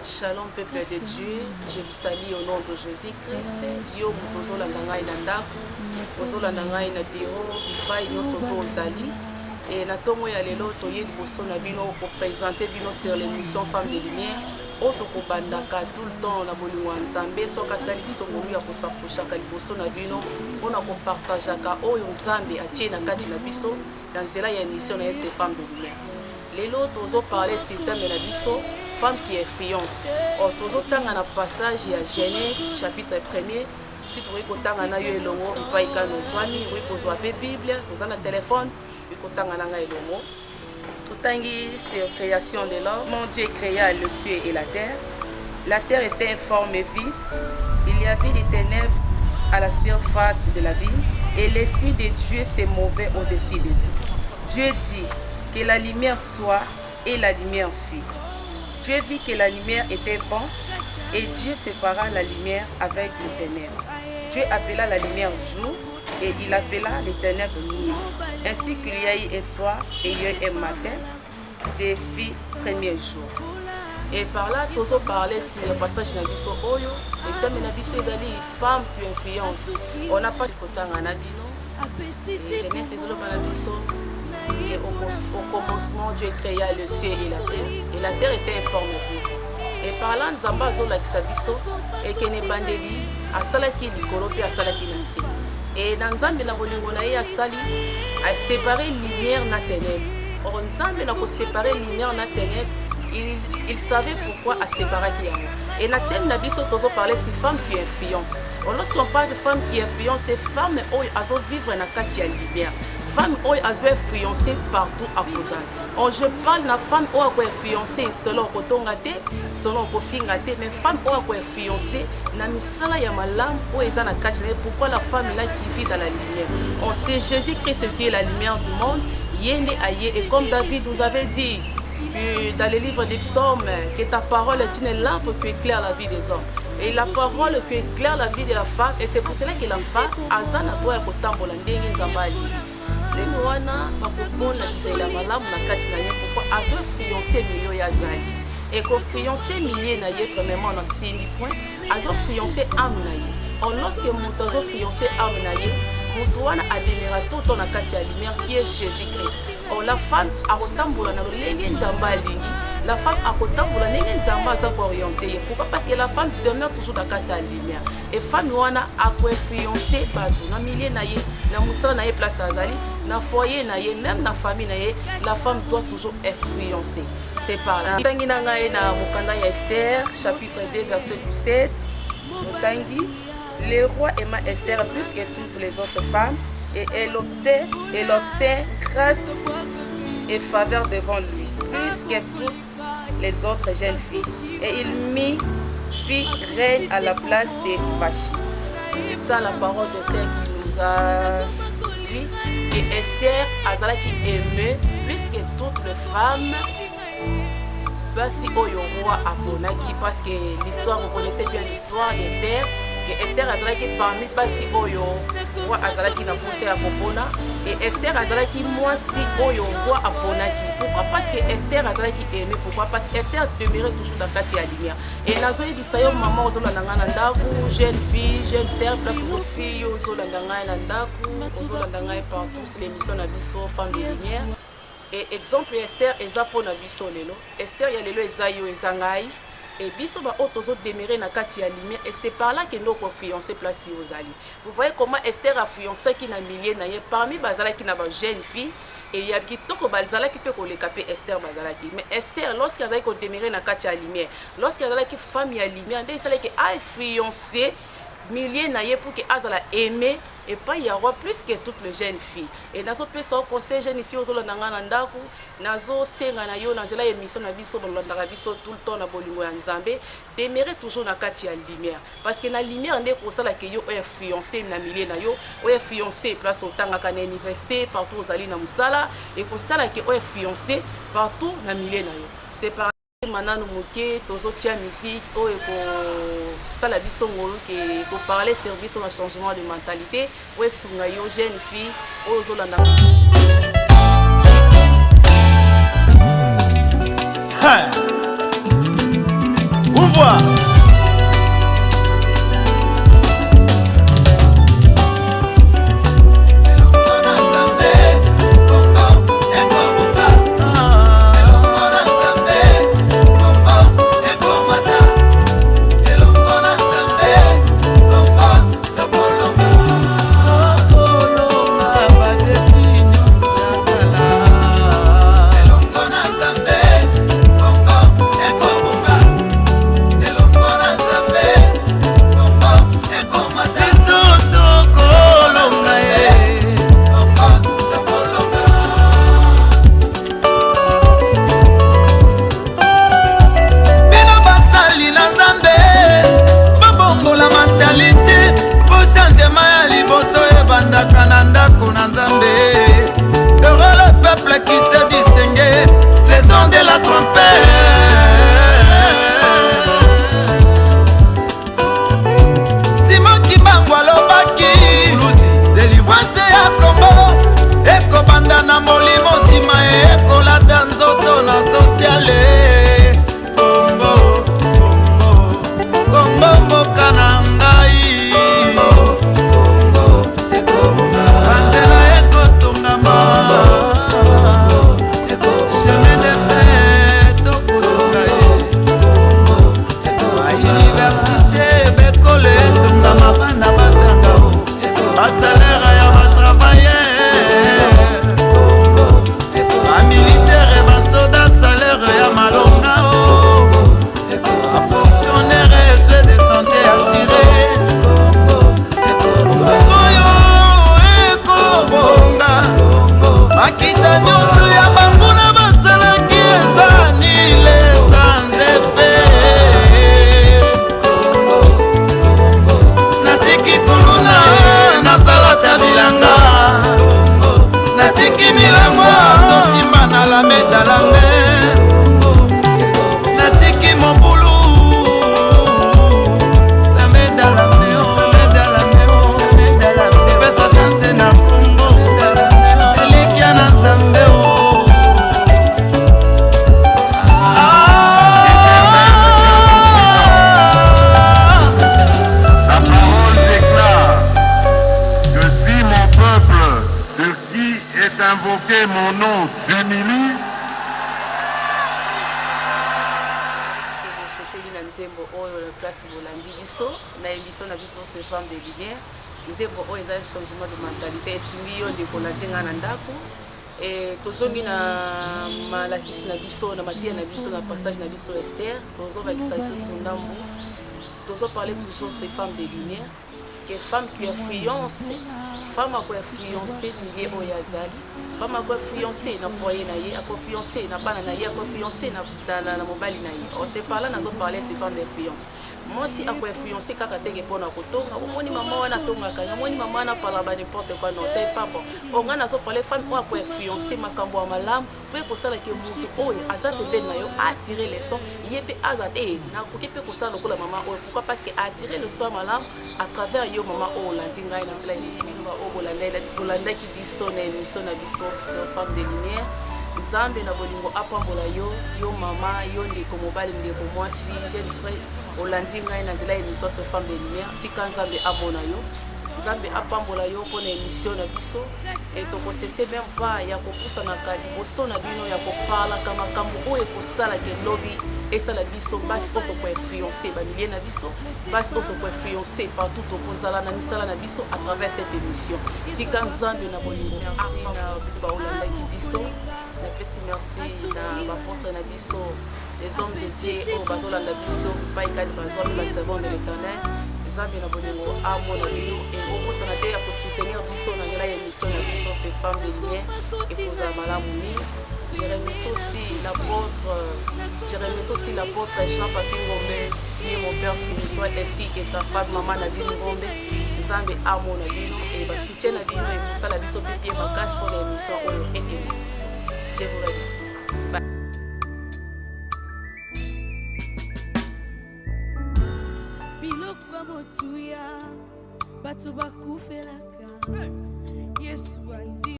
Shalom peuple de Dieu, je vous salue au nom de Jésus-Christ. Yo mutozolanda ngai na ndako, ozolanda ngai na bureau, bipai nyonso to ozali. Et na tongo ya lelo toye liboso na bino pour présenter bino sur l'émission Femme de Lumière. Oto kobandaka tout le temps na bolingo ya Nzambe soka sali biso molu ya kosaprochaka liboso na bino mpona kopartageaka oyo Nzambe atie na kati na biso na nzela ya émission na ye se Femme de Lumière. Lelo tozo parler sur thème na biso femme qui est fiance. Tozo tanga na passage ya Genèse chapitre 1er. Si tu veux tanga na yo elongo mpai kano zwani, oui kozwa pe Bible, toza na téléphone, oui kotanga na nga elongo. Totangi sur création de l'homme. Mon Dieu créa le ciel et la terre. La terre était informe et vide. Il y avait des ténèbres à la surface de la vie et l'esprit de Dieu s'est mouvait au-dessus des eaux. Dieu dit que la lumière soit et la lumière fut. Dieu vit que la lumière était bonne et Dieu sépara la lumière avec les ténèbres. Dieu appela la lumière jour et il appela les ténèbres nuit. Ainsi qu'il y a eu un soir et il y a eu un matin depuis le premier jour. Et par là, tous on parlait sur le passage de Nabiso Oyo, et comme Nabiso est allé, femme puis influence. On n'a pas de côté en Nabino. Et je n'ai pas de Nabiso. Au commencement, Dieu créa le ciel et la terre était informe et vide. Et par là, nous avons la Kisabiso et que ne bandeli à Salaki Nikolo puis à Salaki Nasi. Et dans Nzambe na bolingo na ye asali a séparé lumière na ténèbres. Or Nzambe na ko séparer lumière na ténèbres, il savait pourquoi a séparé qui. Et na thème na biso tozo parler si femme qui influence. Lorsqu'on parle de femme qui influence, c'est femme oyo azo vivre na kati ya lumière. Femme oyo azo influencer partout à cause. Je parle de la femme oyo ko influencer selon kotonga te, selon kofinga te, mais femme oyo ko influencer na misala ya malamu oyo eza na kati na. Pourquoi la femme là qui vit dans la lumière? On sait Jésus-Christ qui est la lumière du monde, yende aye, et comme David nous avait dit dans le livre des psaumes que ta parole est une lampe qui éclaire la vie des hommes. Et la parole qui éclaire la vie de la femme, et c'est pour cela que la femme a na doit kotambola ndenge nzamba ali. C'est wana bakopona bizela malamu na kati na ye pourquoi azo fiancé milio ya zali. Et ko fiancé milio na ye premièrement na sindi point, azo fiancé âme na ye. On lorsque mon azo fiancé âme na ye, mon wana adénera tout en kati ya lumière qui est Jésus-Christ. Or la femme a kotambola na lenge nzamba alingi. La femme a kotambola ndenge nzamba aza ko orienter. Pourquoi? Parce que la femme demeure toujours dans kati ya lumière. Et femme wana a ko influencer bato na milieu na ye, na musala na ye place azali, na foyer na ye, même na famille na ye, la femme doit toujours influencer. C'est par là. Tangi na ngai na mokanda ya Esther, chapitre 2 verset 17. Tangi, le roi aima Esther plus que toutes les autres femmes et elle obtint grâce et faveur devant lui, plus que toutes les autres jeunes filles. Et il fit reine à la place de Vachi. C'est ça la parole d'Esther qui nous a dit. Et Esther Azala qui aimait plus que toutes les femmes. Basi Oyo roi Aponaki, parce que l'histoire, vous connaissez bien l'histoire d'Esther. Esther Azalaki parmi Basi Oyo roi Azalaki na poussé à Popona. Et Esther Azalaki moi si Oyo roi Aponaki. Pourquoi? Parce que Esther Azalaki aimé. Pourquoi? Parce que Esther demeurait toujours dans la lumière. Et la zoé bisayo maman ozolandanga na ndaku, jeune fille, jeune sœur, place aux filles ozolandanga na ndaku, ozolandanga partout sur l'émission na biso femme de lumière. Et exemple Esther ezapo na biso lelo. Esther ya lelo ezayo ezangai. Et biso ba otozo demeurer na kati ya lumière et c'est par là que nous ko fiancé place aux ali. Vous voyez comment Esther a fiancé qui na milieu na ye parmi bazala qui na ba jeune fille et il y a qui toko bazala qui peut ko le capé Esther bazala qui. Mais Esther lorsqu'elle a ko demeurer na kati ya lumière, lorsqu'elle a qui femme ya lumière, ndé ça que a fiancé milieu na ye pour que azala aimer et pas y avoir plus que toutes les jeunes filles. Et dans ce pays, conseil jeunes filles aux olandanga ndaku, nazo senga na yo nazela émission na biso bolondaka biso tout le temps na bolingo ya Nzambe, demeurer toujours na kati ya lumière parce que na lumière ndé ko sala que yo influencer na milieu na yo, o influencer place au tanga ka na université partout aux ali na musala et ko sala que o influencer partout na milieu na yo. C'est par Manano moke tozo tia musique o eko sala biso ngolo ke ko parler service sur le changement de mentalité o esunga yo jeune fille o zolanda Ouvre. Heureux le peuple qui s'est distingué, les sons de la trompette. Simon Kimangwa lobaki, délivrance ya Kombo, eko banda na molimo sima eko lata nzoto na sociale. Kombo, Kombo, Kombo mboka na ngai. Invoquer mon nom s'humilie. Nzembo oyo la place bolandi biso na émission na biso c'est femme de lumière. Nzembo oyo eza changement de mentalité esimbi yo ndeko na nzenga na ndako tozongi na malakisi na biso na matia na biso na passage na biso Esther tozobakisa biso ndambo tozoparle toujours c'est femme de lumière que femme qui est fiancée femme a quoi fiancée ndiye oyo azali femme a quoi fiancée na foyer na ye a quoi fiancée na bana na ye a quoi fiancée na mobali na ye on se parle na zo parler c'est femme de fiancée moi si a quoi fiancée kaka teke pona kotonga omoni maman wana tonga kanya omoni maman na parla ba n'importe quoi non c'est pas bon on ngana zo parler femme a quoi fiancée makambo ya malamu pe ko sala ke mutu oyo azate ben na yo attirer les sons yepe azate na ko ke pe ko sala ko la maman oyo pourquoi parce que attirer le son malamu à travers yo maman oyo landi ngai na plein de bolanda ki biso na émission na biso sur femme de lumière nzambe na bolingo apambola yo yo mama yo ndeko mobali ndeko mwasi jeune frère olandi ngai na nzela émission sur femme de lumière tika nzambe abona yo nzambe apambola yo mpona émission na biso tokosese même pas ya kopusanaka liboso na bino ya kopalaka makambo oyo ekosalaka elobi esala biso basi oyo tokoinfluence bamilie na biso basi oyo tokoinfluence partout tokozala na misala na biso à travers cette émission tika nzambe na bolingo merci na biso baolandaki biso napesi merci na baporte na biso les hommes de Dieu oyo bazolanda biso baikali bazwami baservant de l'éternel nzambe na bolingo amona bino ekokosana te ya kosoutenir biso na nzela ya émission na biso c'est femme de lumière ekozala malamu mingi. Je remercie aussi l'apôtre Jean-Papi Ngombe, qui est mon père spirituel, ainsi que sa femme Maman Nadine Ngombe. Nzambe amo na bino et ba soutien na bino et pour ça la biso pipi makasi pour l'émission oyo ekende biso. Je vous remercie. Bye. Bilokwa motuya bato bakufelaka Yesu andi